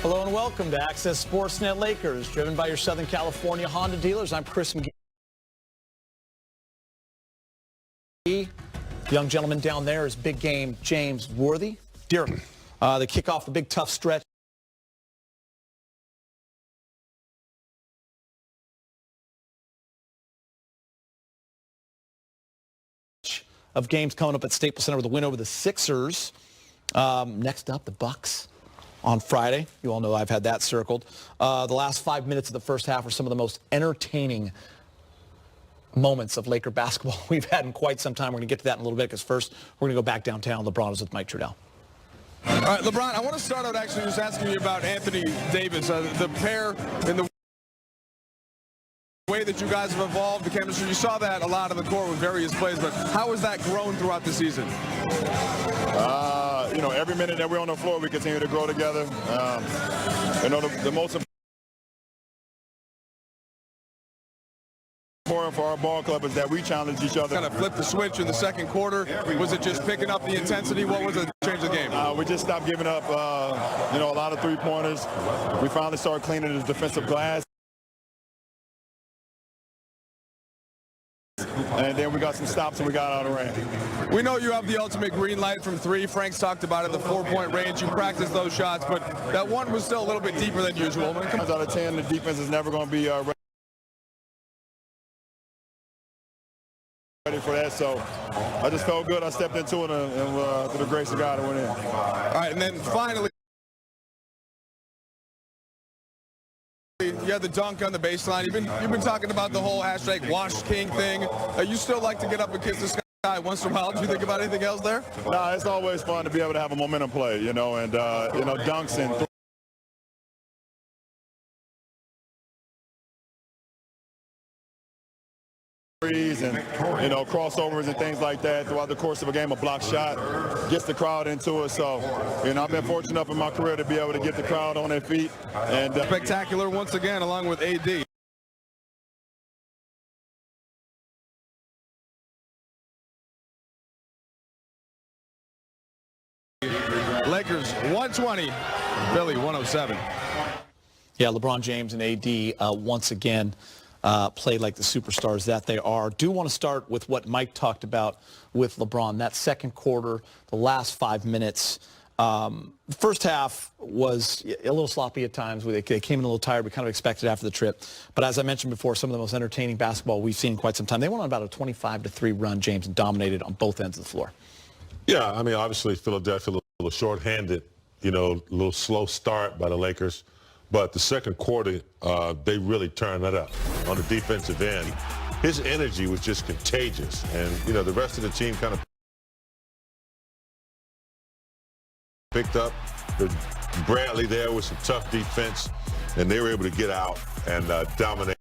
Hello and welcome to Access Sportsnet Lakers, driven by your Southern California Honda dealers. I'm Chris McGee. The young gentleman down there is big game James Worthy. Derek, they kick off the big tough stretch of games coming up at Staples Center with a win over the Sixers. Next up, the Bucks on Friday. You all know I've had that circled. The last 5 minutes of the first half are some of the most entertaining moments of Laker basketball we've had in quite some time. We're going to get to that in a little bit because first we're going to go back downtown. LeBron is with Mike Trudell. All right, LeBron, I want to start out actually just asking you about Anthony Davis, the pair in the way that you guys have evolved, the chemistry. You saw that a lot on the court with various plays, but how has that grown throughout the season? You know, every minute that we're on the floor, we continue to grow together. You know, the most important for our ball club is that we challenge each other. Kind of flipped the switch in the second quarter. Was it just picking up the intensity? What was it to change the game? We just stopped giving up, you know, a lot of three-pointers. We finally started cleaning the defensive glass. And then we got some stops and we got out of range. We know you have the ultimate green light from three. Frank's talked about it, the 4-point range. You practice those shots, but that one was still a little bit deeper than usual. When it comes out of 10, the defense is never going to be ready for that. So I just felt good. I stepped into it and through the grace of God, I went in. All right, and then finally, you had the dunk on the baseline. You've been talking about the whole hashtag Wash King thing. You still like to get up and kiss the sky once in a while. Do you think about anything else there? Nah, it's always fun to be able to have a momentum play, you know, and you know, dunks and threes and, you know, crossovers and things like that throughout the course of a game. A block shot gets the crowd into it. So, you know, I've been fortunate enough in my career to be able to get the crowd on their feet. And spectacular once again, along with AD. Lakers 120, Philly 107. Yeah, LeBron James and AD once again played like the superstars that they are. Do want to start with what Mike talked about with LeBron. That second quarter, the last 5 minutes. The first half was a little sloppy at times. They came in a little tired. We kind of expected after the trip. But as I mentioned before, some of the most entertaining basketball we've seen in quite some time. They went on about a 25-3 run, James, and dominated on both ends of the floor. Yeah, I mean, obviously Philadelphia a little short-handed, you know, a little slow start by the Lakers. But the second quarter, they really turned that up on the defensive end. His energy was just contagious. And, you know, the rest of the team kind of picked up. Bradley there with some tough defense, and they were able to get out and dominate,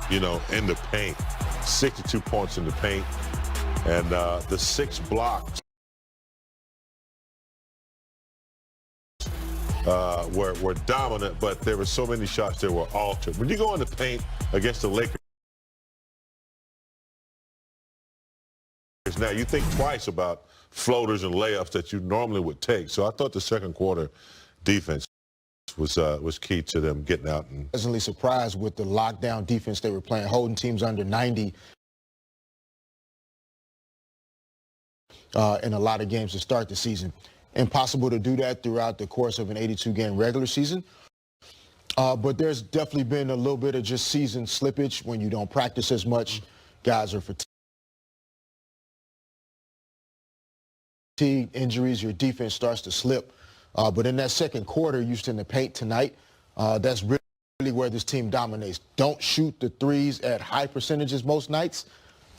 you know, in the paint. 62 points in the paint. And the 6 blocks were dominant, but there were so many shots that were altered. When you go in the paint against the Lakers, now you think twice about floaters and layups that you normally would take. So I thought the second quarter defense was key to them getting out. And pleasantly surprised with the lockdown defense they were playing, holding teams under 90 in a lot of games to start the season. Impossible to do that throughout the course of an 82-game regular season. But there's definitely been a little bit of just season slippage when you don't practice as much. Guys are fatigued, injuries, your defense starts to slip. But in that second quarter, used in the paint tonight, that's really where this team dominates. Don't shoot the threes at high percentages most nights.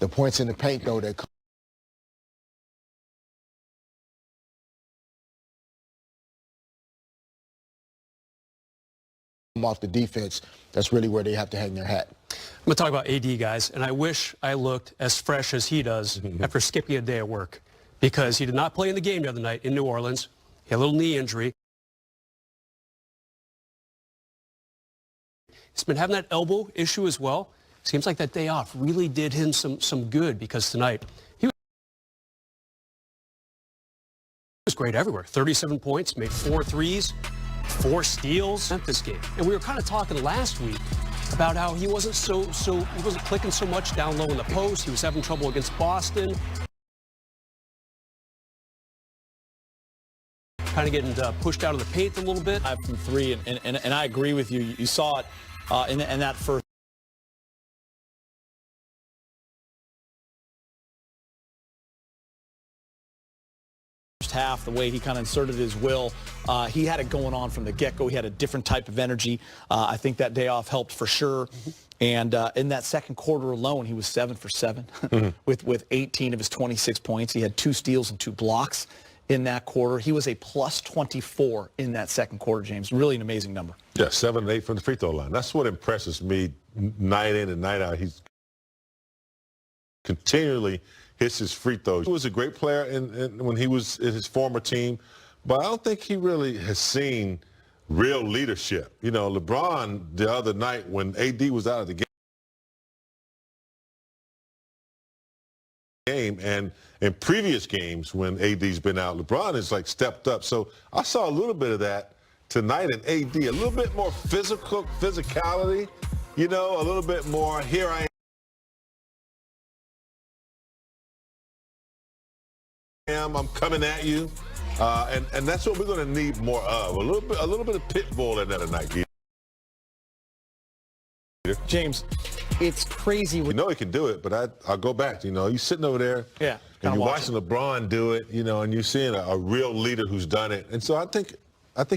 The points in the paint, though, that off the defense, that's really where they have to hang their hat. I'm going to talk about AD, guys, and I wish I looked as fresh as he does after skipping a day at work, because he did not play in the game the other night in New Orleans. He had a little knee injury. He's been having that elbow issue as well. Seems like that day off really did him some good, because tonight he was great everywhere. 37 points, made 4 threes. 4 steals in this game. And we were kind of talking last week about how he wasn't he wasn't clicking so much down low in the post. He was having trouble against Boston. Kind of getting pushed out of the paint a little bit. From 3, and I agree with you. You saw it in that first half, the way he kind of inserted his will. He had it going on from the get-go. He had a different type of energy. I think that day off helped for sure. And in that second quarter alone, he was 7 for 7 with 18 of his 26 points. He had 2 steals and 2 blocks in that quarter. He was a plus 24 in that second quarter, James. Really an amazing number. Yeah, 7 and 8 from the free throw line. That's what impresses me night in and night out. He's continually hits his free throws. He was a great player when he was in his former team, but I don't think he really has seen real leadership. You know, LeBron the other night when AD was out of the game and in previous games when AD's been out, LeBron has like stepped up. So I saw a little bit of that tonight in AD, a little bit more physicality, you know, a little bit more here I am, I'm coming at you. And that's what we're going to need more of. A little bit of pit bull in there tonight, James, it's crazy. You know he can do it, but I'll go back. You know, you're sitting over there, yeah, and you're watching LeBron do it, you know, and you're seeing a real leader who's done it. And so I think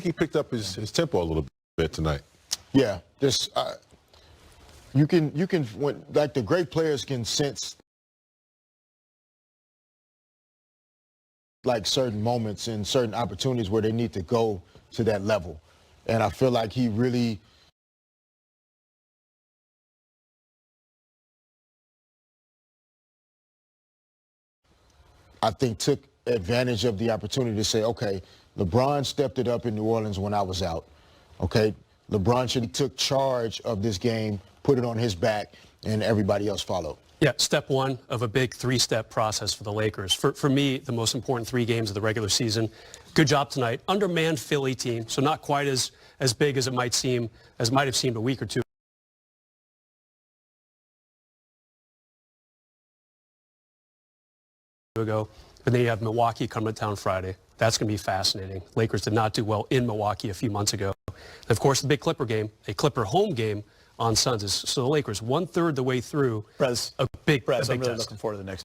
he picked up his tempo a little bit tonight. Yeah, just you can when, like the great players can sense like certain moments and certain opportunities where they need to go to that level. And I feel like he really took advantage of the opportunity to say, okay, LeBron stepped it up in New Orleans when I was out. Okay, LeBron should have took charge of this game, put it on his back, and everybody else followed. Yeah, step 1 of a big 3-step process for the Lakers. For me, the most important 3 games of the regular season. Good job tonight. Undermanned Philly team, so not quite as big as it might have seemed a week or 2 ago. But then you have Milwaukee coming to town Friday. That's going to be fascinating. Lakers did not do well in Milwaukee a few months ago. And of course, the big Clipper game, a Clipper home game on Sundays. So the Lakers, 1/3 the way through, Prez, a big I'm really test. looking forward to the next